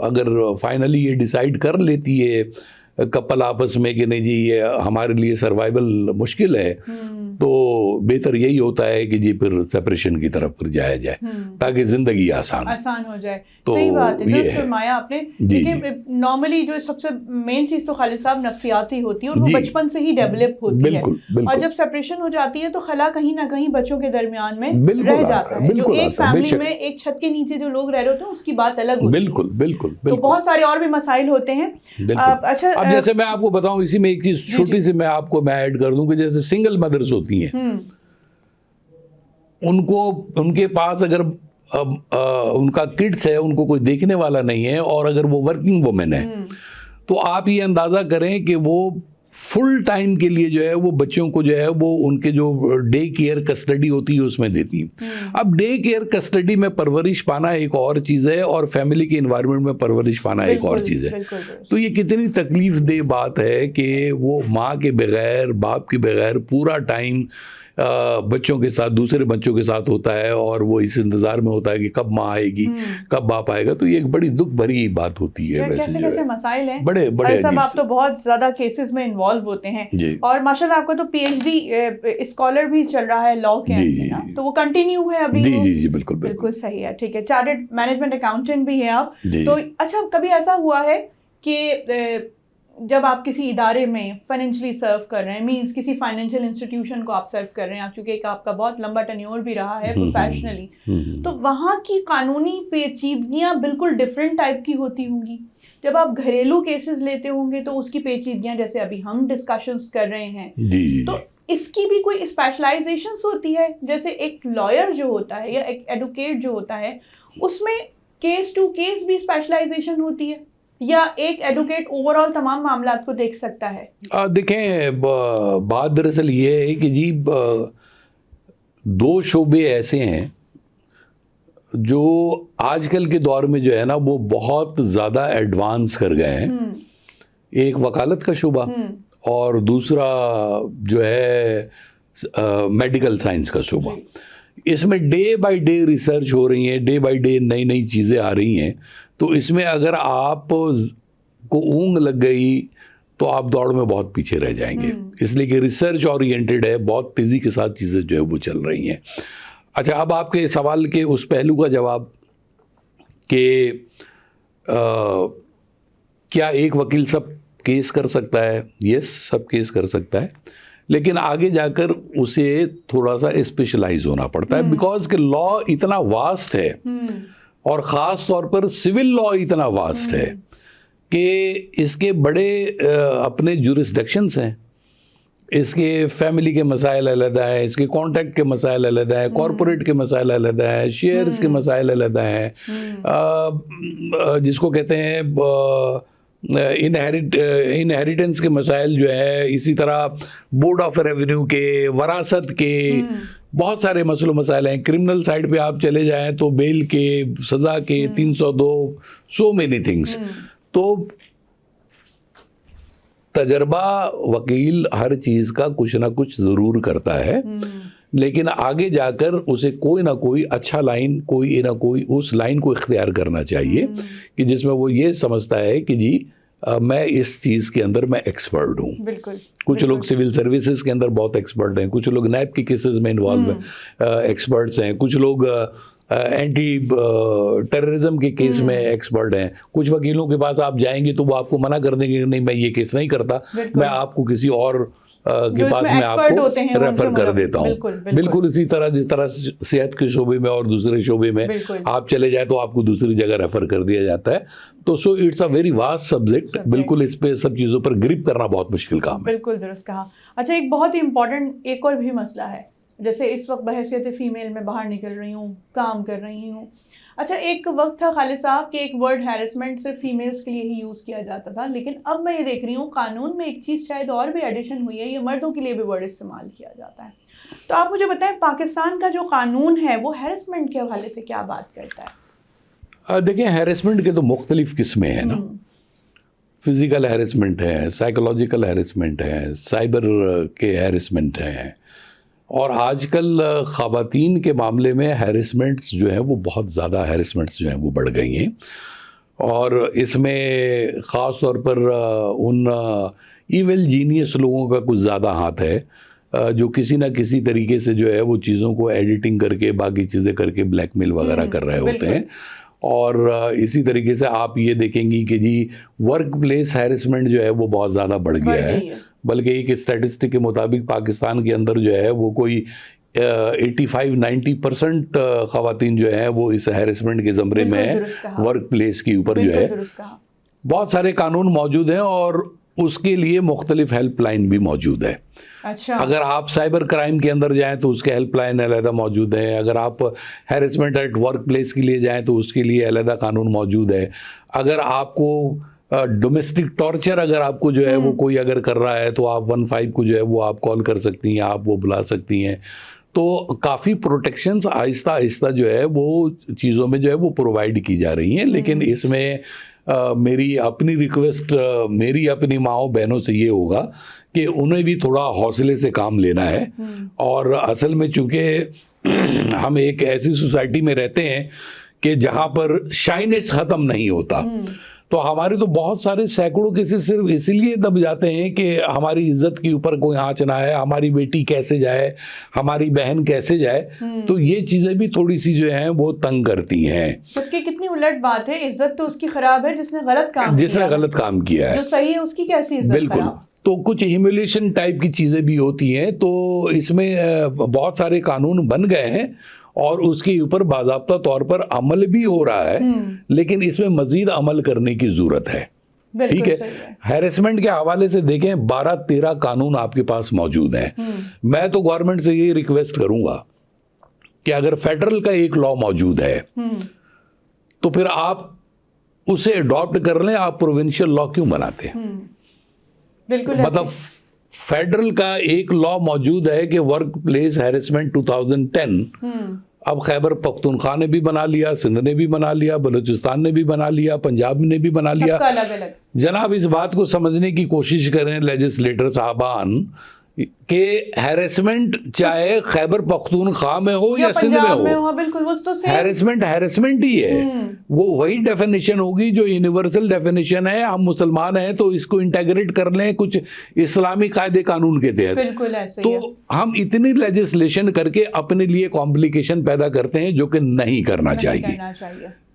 अगर फाइनली ये डिसाइड कर लेती है कपल आपस में कि नहीं जी ये हमारे लिए सर्वाइवल मुश्किल है, तो बेहतर यही होता है कि जी फिर सेपरेशन की तरफ फिर जाया जाए ताकि जिंदगी आसान हो जाए। तो सही बात है, ये दुरुस्त है। फरमाया आपने। जी, देखिए नॉर्मली जो सबसे मेन चीज तो खालिद साहब नफ्सियाती होती है और वो जी। बचपन से ही डेवलप होती है। बिल्कुल और बिल्कुल जब सेपरेशन हो जाती है तो खला कहीं ना कहीं बच्चों के दरमियान में बिल्कुल रह आता जाता है, है। जो बिल्कुल एक आता है, फैमिली बेशक। में एक छत के नीचे जो लोग रह रहे होते हैं उसकी बात अलग होती है। बिल्कुल बिल्कुल तो बिल्कुल बहुत सारे और भी मसाइल होते हैं। बिल्कुल। अच्छा अब जैसे मैं आपको बताऊं इसी में एक चीज जी, छोटी जी। सी मैं ऐड कर दूं कि जैसे सिंगल मदर्स होती हैं, उनको उनके पास अगर उनका किड्स है, उनको कोई देखने वाला नहीं है और अगर वो वर्किंग वुमेन है तो आप ये अंदाजा करें कि वो फुल टाइम के लिए जो है वो बच्चों को जो है वो उनके जो डे केयर कस्टडी होती है उसमें देती हैं। अब डे केयर कस्टडी में परवरिश पाना एक और चीज़ है और फैमिली के इन्वायरमेंट में परवरिश पाना एक और चीज़ है। तो ये कितनी तकलीफ दे बात है कि वो माँ के बगैर बाप के बगैर पूरा टाइम बच्चों के साथ दूसरे बच्चों के साथ होता है और वो इस इंतजार में होता है कि कब माँ आएगी, कब बाप आएगा। तो ये एक बड़ी दुख भरी बात होती है। वैसे कैसे कैसे मसाइल हैं, बड़े बड़े सब आप तो बहुत ज्यादा केसेस में इन्वॉल्व होते हैं और माशाल्लाह आपका तो पीएचडी स्कॉलर भी चल रहा है लॉ के अंदर ना, तो वो कंटिन्यू है अभी? जी जी जी बिल्कुल बिल्कुल सही है, ठीक है। चार्टर्ड मैनेजमेंट अकाउंटेंट भी है आप तो। अच्छा, कभी ऐसा हुआ है कि जब आप किसी इदारे में फाइनेंशियली सर्व कर रहे हैं, मींस किसी फाइनेंशियल इंस्टीट्यूशन को आप सर्व कर रहे हैं, आप चूंकि एक आपका बहुत लंबा टेन्योर भी रहा है प्रोफेशनली, तो वहाँ की कानूनी पेचीदगियाँ बिल्कुल डिफरेंट टाइप की होती होंगी। जब आप घरेलू केसेस लेते होंगे तो उसकी पेचीदगियाँ जैसे अभी हम डिस्कशंस कर रहे हैं, तो इसकी भी कोई स्पेशलाइजेशंस होती है? जैसे एक लॉयर जो होता है या एक एडवोकेट जो होता है उसमें केस टू केस भी स्पेशलाइजेशन होती है या एक एडवोकेट ओवरऑल तमाम मामलात को देख सकता है? देखें, बात दरअसल ये है कि जी दो शोबे ऐसे हैं जो आजकल के दौर में जो है ना वो बहुत ज़्यादा एडवांस कर गए हैं। एक वकालत का शोबा और दूसरा जो है मेडिकल साइंस का शोबा। इसमें डे बाय डे रिसर्च हो रही है, डे बाय डे नई नई चीज़ें आ रही हैं। तो इसमें अगर आप को ऊंग लग गई तो आप दौड़ में बहुत पीछे रह जाएंगे, इसलिए कि रिसर्च ओरिएंटेड है, बहुत तेज़ी के साथ चीज़ें जो है वो चल रही हैं। अच्छा, अब आपके सवाल के उस पहलू का जवाब कि क्या एक वकील सब केस कर सकता है? यस, सब केस कर सकता है, लेकिन आगे जाकर उसे थोड़ा सा स्पेशलाइज होना पड़ता है, बिकॉज कि लॉ इतना वास्ट है और ख़ास तौर पर सिविल लॉ इतना वास्ट है कि इसके बड़े अपने जुरिस्डिक्शंस हैं। इसके फैमिली के मसाइल अलग है, इसके कॉन्ट्रैक्ट के मसाइल अलग है, कॉरपोरेट के मसाइल अलग है, शेयर्स के मसाइल अलग हैं, जिसको कहते हैं इनहेरिटेंस के मसाइल जो है, इसी तरह बोर्ड ऑफ रेवेन्यू के, वरासत के, बहुत सारे मसलों मसाइल हैं। क्रिमिनल साइड पे आप चले जाएं तो बेल के, सज़ा के, 302, सो मेनी थिंग्स। तो तजर्बा वकील हर चीज़ का कुछ ना कुछ ज़रूर करता है, लेकिन आगे जाकर उसे कोई ना कोई अच्छा लाइन, कोई ना कोई उस लाइन को इख्तियार करना चाहिए कि जिसमें वो ये समझता है कि जी मैं इस चीज़ के अंदर मैं एक्सपर्ट हूँ। कुछ लोग सिविल सर्विसेज के अंदर बहुत एक्सपर्ट हैं, कुछ लोग नैब के केसेस में इन्वॉल्व हैं, एक्सपर्ट्स हैं, कुछ लोग एंटी टेररिज्म के केस में एक्सपर्ट हैं। कुछ वकीलों के पास आप जाएंगे तो वो आपको मना कर देंगे, नहीं मैं ये केस नहीं करता, मैं आपको किसी और के पास में आपको रेफर कर देता हूँ। बिल्कुल इसी तरह जिस तरह सेहत के शोबे में और दूसरे शोबे में आप चले जाए तो आपको दूसरी जगह रेफर कर दिया जाता है। तो so it's a very vast subject. बिल्कुल इस पे सब चीज़ों पर ग्रिप करना बहुत मुश्किल काम है। बिल्कुल दुरुस्त कहा। अच्छा, एक बहुत ही इम्पोर्टेंट एक और भी मसला है, जैसे इस वक्त बहैसियत फीमेल में बाहर निकल रही हूँ, काम कर रही हूँ। अच्छा, एक वक्त था खालिद साहब कि एक वर्ड हैरेसमेंट सिर्फ फीमेल्स के लिए ही यूज़ किया जाता था, लेकिन अब मैं ये देख रही हूँ कानून में एक चीज़ शायद और भी एडिशन हुई है, ये मर्दों के लिए भी वर्ड इस्तेमाल किया जाता है। तो आप मुझे बताएं, पाकिस्तान का जो कानून है वो हैरेसमेंट के हवाले से क्या बात करता है? देखिए, हैरेसमेंट के तो मुख्तलिफ किस्में हैं ना। फिज़िकल हैरेसमेंट है, साइकोलॉजिकल हैरेसमेंट है, साइबर के हैरेसमेंट हैं, और आजकल ख़वातीन के मामले में हैरेसमेंट्स जो हैं वो बहुत ज़्यादा हैरेसमेंट्स जो हैं वो बढ़ गई हैं। और इसमें ख़ास तौर पर उन ईविल जीनियस लोगों का कुछ ज़्यादा हाथ है जो किसी ना किसी तरीके से जो है वो चीज़ों को एडिटिंग करके बाकी चीज़ें करके ब्लैकमेल वगैरह कर रहे होते हैं। और इसी तरीके से आप ये देखेंगी कि जी वर्क प्लेस हैरेसमेंट जो है वो बहुत ज़्यादा बढ़ गया है। बल्कि एक स्टैटिस्टिक के मुताबिक पाकिस्तान के अंदर जो है वो कोई 85-90% ख़वातीन जो है वो इस हैरेसमेंट के ज़मरे में है, वर्क प्लेस के ऊपर जो है। बहुत सारे कानून मौजूद हैं और उसके लिए मुख्तलिफ हेल्पलाइन भी मौजूद है। अच्छा। अगर आप साइबर क्राइम के अंदर जाएं तो उसके हेल्पलाइन अलहदा मौजूद है। अगर आप हैरेसमेंट एट वर्क प्लेस के लिए जाएं तो उसके लिए अलहदा कानून मौजूद है। अगर आपको डोमेस्टिक टॉर्चर अगर आपको जो है वो कोई अगर कर रहा है तो आप 15 को जो है वो आप कॉल कर सकती हैं, आप वो बुला सकती हैं। तो काफ़ी प्रोटेक्शंस आहिस्ता आहिस्ता जो है वो चीज़ों में जो है वो प्रोवाइड की जा रही हैं। लेकिन इसमें मेरी अपनी रिक्वेस्ट मेरी अपनी माओ बहनों से ये होगा कि उन्हें भी थोड़ा हौसले से काम लेना है। और असल में चूँकि हम एक ऐसी सोसाइटी में रहते हैं कि जहाँ पर शाइनेस ख़त्म नहीं होता, तो हमारे तो बहुत सारे सैकड़ों केसेस सिर्फ इसलिए दब जाते हैं कि हमारी इज्जत के ऊपर कोई आँच ना है, हमारी बेटी कैसे जाए, हमारी बहन कैसे जाए। तो ये चीज़ें भी थोड़ी सी जो हैं वो तंग करती हैं। जबकि कितनी उलट बात है, इज्जत तो उसकी खराब है जिसने गलत काम किया है। जो सही है उसकी कैसी इज्जत बिल्कुल खराब। तो कुछ ह्यूमिलिएशन टाइप की चीज़ें भी होती हैं। तो इसमें बहुत सारे कानून बन गए हैं और उसके ऊपर बाज़ाब्ता तौर पर अमल भी हो रहा है, लेकिन इसमें मजीद अमल करने की ज़रूरत है। ठीक है। हैरेसमेंट के हवाले से देखें 12-13 कानून आपके पास मौजूद हैं। मैं तो गवर्नमेंट से ये रिक्वेस्ट करूंगा कि अगर फेडरल का एक लॉ मौजूद है तो फिर आप उसे अडॉप्ट कर लें। आप प्रोविंशियल लॉ क्यों बनाते हैं? बिल्कुल। मतलब फेडरल का एक लॉ मौजूद है कि वर्क प्लेस हैरेसमेंट 2010, अब खैबर पख्तूनख्वा ने भी बना लिया, सिंध ने भी बना लिया, बलूचिस्तान ने भी बना लिया, पंजाब ने भी बना लिया। अलग-अलग। जनाब इस बात को समझने की कोशिश करें लेजिस्लेटर साहबान कि हैरेसमेंट चाहे खैबर पख्तूनख्वा में हो या सिंध में हो, बिल्कुल वो तो हैरेसमेंट ही है। वो वही डेफिनेशन होगी जो यूनिवर्सल डेफिनेशन है। हम मुसलमान हैं तो इसको इंटेग्रेट कर लें कुछ इस्लामी कायदे कानून के तहत। बिल्कुल ऐसे तो हम इतनी लेजिस्लेशन करके अपने लिए कॉम्प्लिकेशन पैदा करते हैं जो कि नहीं करना चाहिए।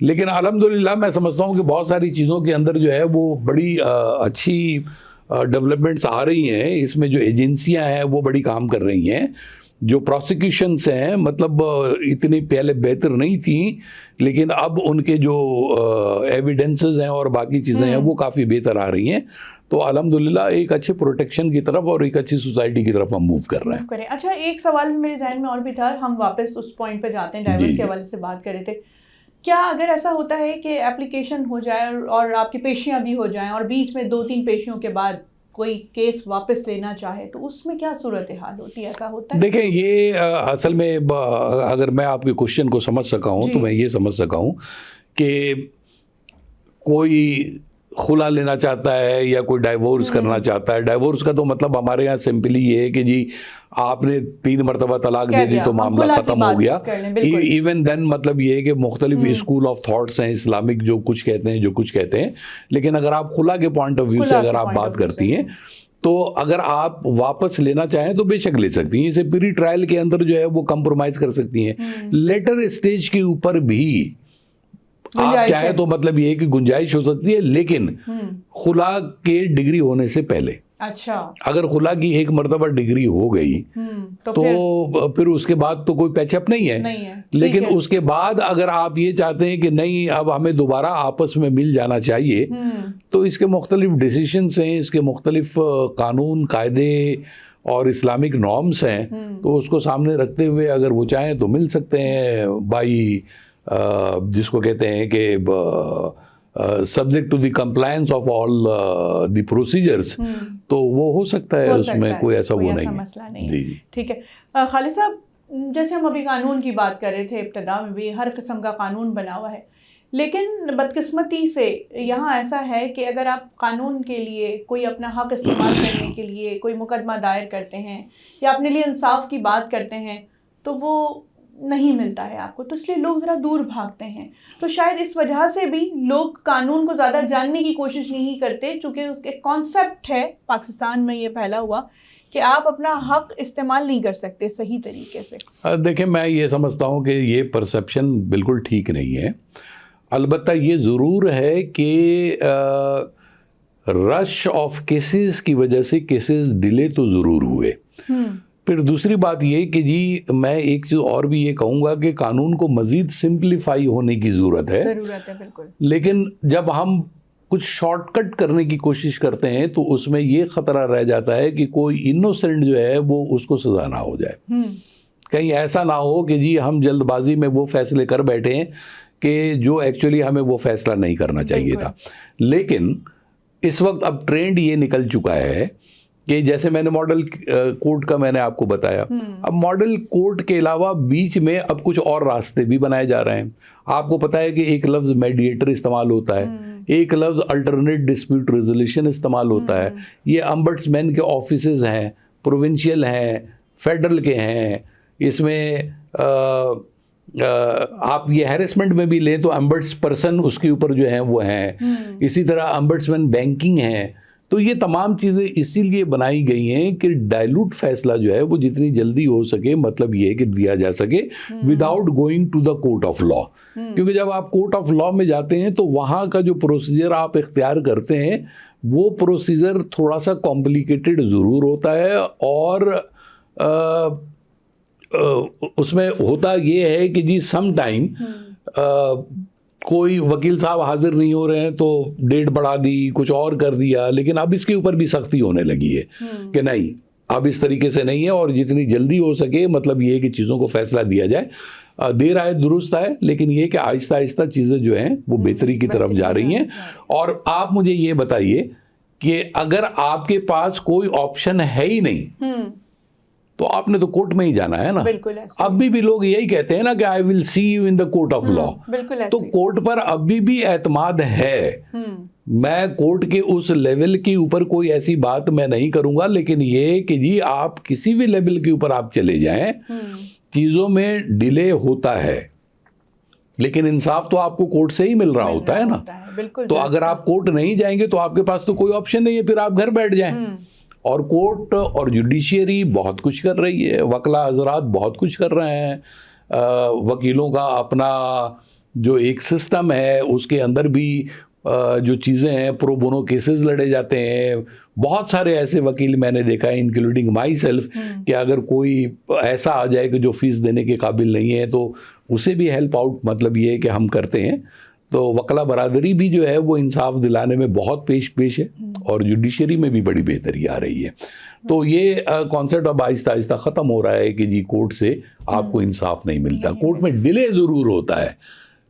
लेकिन अल्हम्दुलिल्लाह मैं समझता हूँ कि बहुत सारी चीज़ों के अंदर जो है वो बड़ी अच्छी डेवलपमेंट्स आ रही हैं। इसमें जो एजेंसियां हैं वो बड़ी काम कर रही हैं। जो प्रोसिक्यूशंस हैं मतलब इतनी पहले बेहतर नहीं थी, लेकिन अब उनके जो एविडेंसेस हैं और बाकी चीज़ें हैं वो काफ़ी बेहतर आ रही हैं। तो अल्हम्दुलिल्लाह एक अच्छे प्रोटेक्शन की तरफ और एक अच्छी सोसाइटी की तरफ हम मूव कर रहे हैं। अच्छा, एक सवाल मेरे जहन में और भी था, हम वापस उस पॉइंट पे जाते हैं, डाइवर्स के हवाले से बात कर रहे थे। क्या अगर ऐसा होता है कि एप्लीकेशन हो जाए और आपकी पेशियां भी हो जाएं और बीच में 2-3 पेशियों के बाद कोई केस वापस लेना चाहे तो उसमें क्या सूरत हाल होती है? ऐसा होता है? देखें ये असल में अगर मैं आपके क्वेश्चन को समझ सका हूँ तो मैं ये समझ सका हूँ कि कोई खुला लेना चाहता है या कोई डाइवोर्स करना चाहता है। डाइवोर्स का तो मतलब हमारे यहाँ सिंपली ये है कि जी आपने 3 मरतबा तलाक दे दी तो मामला ख़त्म हो गया। इवन देन मतलब ये है कि मुख्तलिफ स्कूल ऑफ थॉट्स हैं इस्लामिक, जो कुछ कहते हैं जो कुछ कहते हैं। लेकिन अगर आप खुला के पॉइंट ऑफ व्यू से अगर आप बात करती हैं तो अगर आप वापस लेना चाहें तो बेशक ले सकती हैं। इसे प्री ट्रायल के अंदर जो है वो कंप्रोमाइज़ कर सकती हैं। लेटर स्टेज के ऊपर भी आप चाहे तो मतलब ये कि गुंजाइश हो सकती है, लेकिन खुला के डिग्री होने से पहले। अच्छा। अगर खुला की एक मर्तबा डिग्री हो गई तो फिर उसके बाद तो कोई पैचअप नहीं है, लेकिन उसके बाद अगर आप ये चाहते हैं कि नहीं अब हमें दोबारा आपस में मिल जाना चाहिए तो इसके मुख्तलिफ डिसीशंस हैं, इसके मुख्तलिफ कानून कायदे और इस्लामिक नॉर्म्स हैं। तो उसको सामने रखते हुए अगर वो चाहें तो मिल सकते हैं बाई जिसको कहते हैं कि subject to the compliance of all the procedures. तो वो हो सकता है, उसमें कोई ऐसा वो नहीं मसला नहीं है। ठीक है खालिद साहब, जैसे हम अभी कानून की बात कर रहे थे, इब्तिदा में भी हर किस्म का कानून बना हुआ है, लेकिन बदकिस्मती से यहाँ ऐसा है कि अगर आप कानून के लिए कोई अपना हक इस्तेमाल करने के लिए कोई मुकदमा दायर करते हैं या अपने लिए इंसाफ की बात करते हैं तो वो नहीं मिलता है आपको, तो इसलिए लोग ज़रा दूर भागते हैं। तो शायद इस वजह से भी लोग कानून को ज़्यादा जानने की कोशिश नहीं करते, चूँकि उसके कॉन्सेप्ट है पाकिस्तान में ये फैला हुआ कि आप अपना हक इस्तेमाल नहीं कर सकते सही तरीके से? देखिए, मैं ये समझता हूँ कि ये परसेप्शन बिल्कुल ठीक नहीं है। अलबत्ता ये ज़रूर है कि रश ऑफ केसेस की वजह से केसेस डिले तो ज़रूर हुए। फिर दूसरी बात ये कि जी मैं एक चीज़ और भी ये कहूँगा कि कानून को मज़ीद सिंप्लीफाई होने की ज़रूरत है, बिल्कुल। लेकिन जब हम कुछ शॉर्टकट करने की कोशिश करते हैं तो उसमें ये ख़तरा रह जाता है कि कोई इनोसेंट जो है वो उसको सज़ा ना हो जाए। कहीं ऐसा ना हो कि जी हम जल्दबाजी में वो फैसले कर बैठे हैं कि जो एक्चुअली हमें वो फैसला नहीं करना चाहिए था। लेकिन इस वक्त अब ट्रेंड ये निकल चुका है कि जैसे मैंने मॉडल कोर्ट का मैंने आपको बताया, अब मॉडल कोर्ट के अलावा बीच में अब कुछ और रास्ते भी बनाए जा रहे हैं। आपको पता है कि एक लफ्ज़ मेडिएटर इस्तेमाल होता है, एक लफ्ज़ अल्टरनेट डिस्प्यूट रेजोल्यूशन इस्तेमाल होता है। ये अम्बड्समैन के ऑफिसेज हैं, प्रोविंशियल हैं, फेडरल के हैं। इसमें आप ये हैरेसमेंट में भी लें तो अम्बड्स पर्सन उसके ऊपर जो है वो हैं। इसी तरह अम्बड्समैन बैंकिंग है। तो ये तमाम चीज़ें इसीलिए बनाई गई हैं कि डाइल्यूट फैसला जो है वो जितनी जल्दी हो सके, मतलब ये है कि दिया जा सके without going to the court of law. क्योंकि जब आप कोर्ट ऑफ लॉ में जाते हैं तो वहाँ का जो प्रोसीजर आप इख्तियार करते हैं वो प्रोसीजर थोड़ा सा कॉम्प्लिकेटेड ज़रूर होता है, और उसमें होता ये है कि जी सम टाइम कोई वकील साहब हाजिर नहीं हो रहे हैं तो डेट बढ़ा दी, कुछ और कर दिया। लेकिन अब इसके ऊपर भी सख्ती होने लगी है कि नहीं, अब इस तरीके से नहीं है, और जितनी जल्दी हो सके मतलब ये है कि चीज़ों को फैसला दिया जाए। देर आए दुरुस्त आए, लेकिन ये कि आहिस्ता आहिस्ता चीज़ें जो हैं वो बेहतरी की तरफ जा रही हैं। और आप मुझे ये बताइए कि अगर आपके पास कोई ऑप्शन है ही नहीं तो आपने तो कोर्ट में ही जाना है ना। बिल्कुल ऐसा। अभी भी लोग यही कहते हैं ना कि I will see you in the court of law. तो कोर्ट पर अभी भी एतमाद है। मैं कोर्ट के उस लेवल के ऊपर कोई ऐसी बात मैं नहीं करूंगा, लेकिन ये कि जी आप किसी भी लेवल के ऊपर आप चले जाएं, चीजों में डिले होता है, लेकिन इंसाफ तो आपको कोर्ट से ही मिल रहा होता है ना। बिल्कुल। तो अगर आप कोर्ट नहीं जाएंगे तो आपके पास तो कोई ऑप्शन नहीं है, फिर आप घर बैठ जाएं। और कोर्ट और जुडिशियरी बहुत कुछ कर रही है, वकला हजरात बहुत कुछ कर रहे हैं। वकीलों का अपना जो एक सिस्टम है उसके अंदर भी जो चीज़ें हैं, प्रो बोनो केसेस लड़े जाते हैं। बहुत सारे ऐसे वकील मैंने देखा है, इंक्लूडिंग माई सेल्फ, कि अगर कोई ऐसा आ जाए कि जो फीस देने के काबिल नहीं है तो उसे भी हेल्प आउट, मतलब ये है कि हम करते हैं। तो वकला बरादरी भी जो है वो इंसाफ दिलाने में बहुत पेश है, और जुडिशरी में भी बड़ी बेहतरी आ रही है। तो ये कॉन्सेप्ट अब आहिस्ता आहिस्ता ख़त्म हो रहा है कि जी कोर्ट से आपको इंसाफ नहीं मिलता। कोर्ट में डिले ज़रूर होता है,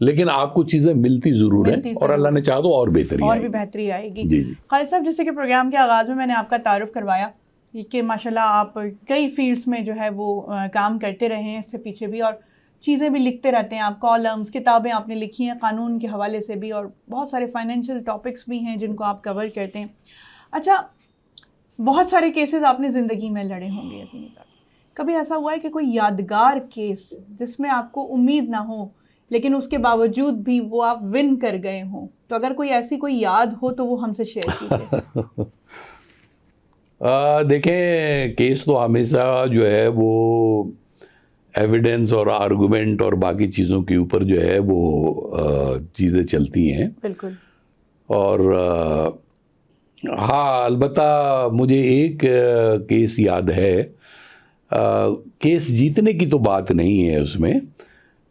लेकिन आपको चीज़ें मिलती ज़रूर हैं, और अल्लाह ने चाहा तो और बेहतरी आएगी। जी। खालिद साहब, जैसे कि प्रोग्राम के आगाज़ में मैंने आपका तारुफ करवाया कि माशाल्लाह आप कई फील्ड्स में जो है वो काम करते रहे हैं इससे पीछे भी, और चीज़ें भी लिखते रहते हैं आप, कॉलम्स, किताबें आपने लिखी हैं कानून के हवाले से भी, और बहुत सारे फाइनेंशियल टॉपिक्स भी हैं जिनको आप कवर करते हैं। अच्छा, बहुत सारे केसेस आपने ज़िंदगी में लड़े होंगे अपनी, कभी ऐसा हुआ है कि कोई यादगार केस जिसमें आपको उम्मीद ना हो लेकिन उसके बावजूद भी वो आप विन कर गए हों? तो अगर कोई ऐसी कोई याद हो तो वो हमसे शेयर कीजिए। देखें, केस तो हमेशा जो है वो एविडेंस और आर्गुमेंट और बाकी चीज़ों के ऊपर जो है वो चीज़ें चलती हैं। बिल्कुल। और हाँ, अलबत्ता मुझे एक केस याद है। केस जीतने की तो बात नहीं है उसमें,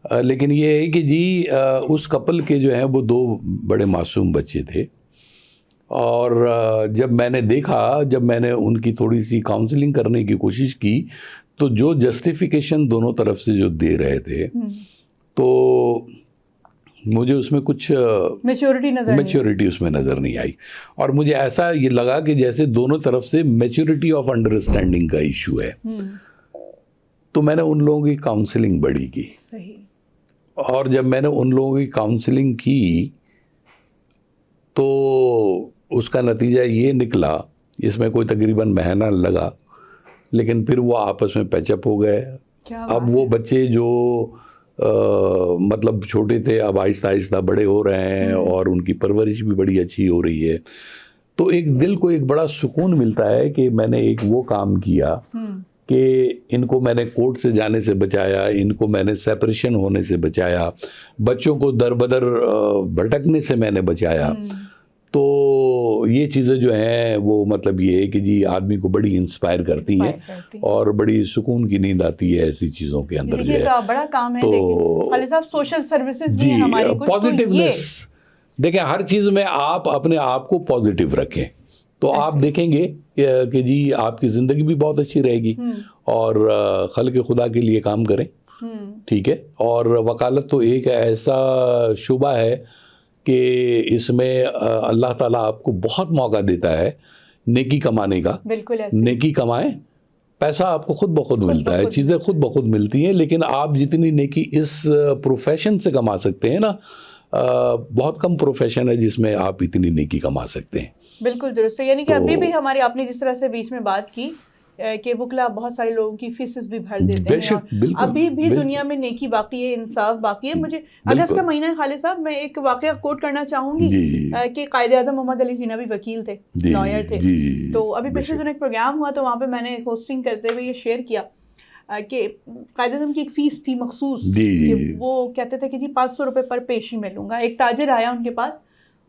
लेकिन ये है कि जी उस कपल के जो है वो 2 बड़े मासूम बच्चे थे, और जब मैंने देखा, जब मैंने उनकी थोड़ी सी काउंसलिंग करने की कोशिश की, तो जो जस्टिफिकेशन दोनों तरफ से जो दे रहे थे, तो मुझे उसमें कुछ मैच्योरिटी उसमें नज़र नहीं आई। और मुझे ऐसा ये लगा कि जैसे दोनों तरफ से मैच्योरिटी ऑफ अंडरस्टैंडिंग का इशू है। तो मैंने उन लोगों की काउंसलिंग बड़ी की। सही। और जब मैंने उन लोगों की काउंसलिंग की तो उसका नतीजा ये निकला, इसमें कोई तकरीबन महीना लगा, लेकिन फिर वो आपस में पैचअप हो गए। अब वो बच्चे जो मतलब छोटे थे, अब आहिस्ता आहिस्ता बड़े हो रहे हैं, और उनकी परवरिश भी बड़ी अच्छी हो रही है। तो एक दिल को एक बड़ा सुकून मिलता है कि मैंने एक वो काम किया कि इनको मैंने कोर्ट से जाने से बचाया, इनको मैंने सेपरेशन होने से बचाया, बच्चों को दर बदर भटकने से मैंने बचाया। तो ये चीज़ें जो हैं वो मतलब ये है कि जी आदमी को बड़ी इंस्पायर करती हैं और बड़ी सुकून की नींद आती है ऐसी चीज़ों के अंदर जो है। बड़ा काम है। तो खालिद साहब सोशल सर्विसेज भी है हमारी कुछ, पॉजिटिवनेस देखें, हर चीज़ में आप अपने आप को पॉजिटिव रखें तो आप देखेंगे कि जी आपकी ज़िंदगी भी बहुत अच्छी रहेगी। और खल्क़ खुदा के लिए काम करें, ठीक है। और वकालत तो एक ऐसा शुबा है कि इसमें अल्लाह ताला आपको बहुत मौका देता है नेकी कमाने का। बिल्कुल नेकी कमाएं, पैसा आपको खुद ब खुद मिलता है, चीज़ें खुद ब खुद मिलती हैं। लेकिन आप जितनी नेकी इस प्रोफेशन से कमा सकते हैं ना, बहुत कम प्रोफेशन है जिसमें आप इतनी नेकी कमा सकते हैं। बिल्कुल दुरुस्त है। यानी कि अभी भी हमारे आपने जिस तरह से बीच में बात की कि वकला बहुत सारे लोगों की फीसेस भी भर देते हैं और अभी भी दुनिया में नेकी बाकी है, इंसाफ बाकी है। मुझे अगस्त का महीना है खालिद साहब, मैं एक वाकया कोट करना चाहूंगी कि कायदे-ए-आज़म मोहम्मद अली जिन्ना भी वकील थे, लॉयर थे। तो अभी पिछले दिनों एक प्रोग्राम हुआ तो वहाँ पे मैंने होस्टिंग करते हुए ये शेयर किया कि कायदे-ए-आज़म की एक फ़ीस थी मखसूस कि वो कहते थे कि जी 500 रुपये पर पेशी में लूँगा। एक ताजिर आया उनके पास,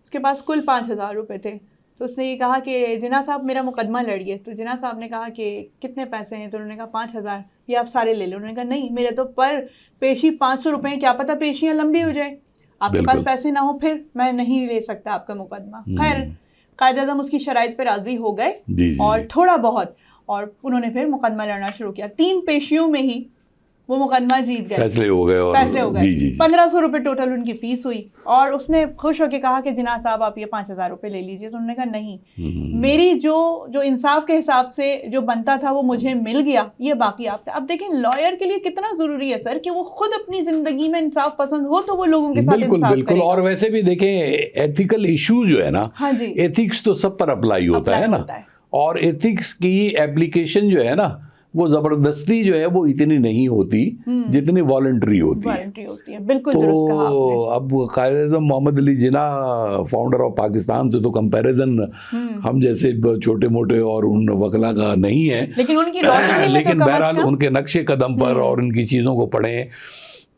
उसके पास कुल 5000 रुपये थे। तो उसने ये कहा कि जिन्ना साहब मेरा मुकदमा लड़िए। तो जिन्ना साहब ने कहा कि कितने पैसे हैं? तो उन्होंने कहा 5000, ये आप सारे ले लो। उन्होंने कहा नहीं, मेरे तो पर पेशी 500 रुपये हैं, क्या पता पेशियाँ लंबी हो जाए, आपके पास पैसे ना हो फिर मैं नहीं ले सकता आपका मुकदमा। खैर कायदे-ए-आज़म उसकी शराइत पर राजी हो गए और थोड़ा बहुत और उन्होंने फिर मुकदमा लड़ना शुरू किया। 3 पेशियों में ही वो मुकदमा जीत गए, फैसले हो गए। 1500 रुपये टोटल उनकी फीस हुई और उसने खुश होकर कहा कि जिन्ना साहब आप ये 5000 रुपये ले लीजिए। तो उन्होंने कहा नहीं, मेरी जो इंसाफ के हिसाब से जो बनता था वो मुझे मिल गया, ये बाकी आप था। अब देखें लॉयर के लिए कितना जरूरी है सर कि वो खुद अपनी जिंदगी में इंसाफ पसंद हो तो वो लोगों के साथ इंसाफ करेगा। और वैसे भी देखें एथिकल इशू जो है ना, हाँ जी, एथिक्स तो सब पर अप्लाई होता है ना। और एथिक्स की एप्लीकेशन जो है ना वो जबरदस्ती जो है वो इतनी नहीं होती जितनी वॉलंटरी होती है। बिल्कुल तो अब कायदे-ए-आज़म मोहम्मद अली जिन्ना फाउंडर ऑफ पाकिस्तान से तो कंपैरिजन हम जैसे छोटे मोटे और उन वकला का नहीं है, लेकिन बहरहाल उनके नक्शे कदम पर और उनकी चीज़ों को पढ़ें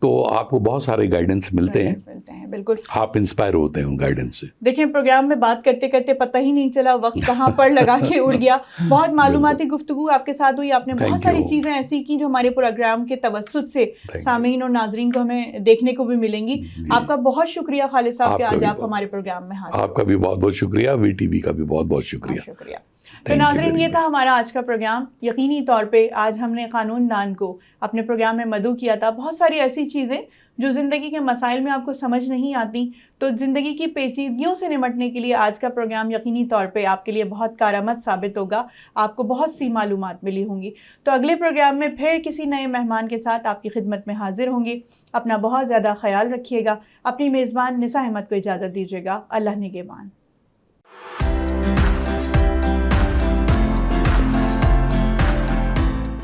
तो आपको बहुत सारे गाइडेंस मिलते हैं। बिल्कुल आप इंस्पायर होते हैं उन गाइडेंस से। देखिए प्रोग्राम में बात करते करते पता ही नहीं चला वक्त कहाँ पर लगा के उड़ गया। बहुत मालूमाती गुफ्तगू आपके साथ हुई, आपने बहुत सारी चीज़ें ऐसी की जो हमारे प्रोग्राम के तवस्सुत से सामीन और नाजरीन को हमें देखने को भी मिलेंगी। आपका बहुत शुक्रिया खालिद साहब कि आज आप हमारे प्रोग्राम में हाजिर। आपका भी बहुत बहुत शुक्रिया, VTV का भी बहुत बहुत शुक्रिया। तो नाज़रीन ये था हमारा आज का प्रोग्राम। यकीनी तौर पे आज हमने कानूनदान को अपने प्रोग्राम में मदऊ किया था। बहुत सारी ऐसी चीज़ें जो ज़िंदगी के मसाइल में आपको समझ नहीं आती, तो ज़िंदगी की पेचीदगियों से निपटने के लिए आज का प्रोग्राम यकीनी तौर पे आपके लिए बहुत कारआमद साबित होगा। आपको बहुत सी मालूमात मिली होंगी। तो अगले प्रोग्राम में फिर किसी नए मेहमान के साथ आपकी खिदमत में हाजिर होंगी। अपना बहुत ज़्यादा ख्याल रखिएगा। अपनी मेज़बान निसा अहमद को इजाज़त दीजिएगा। अल्लाह निगहबान।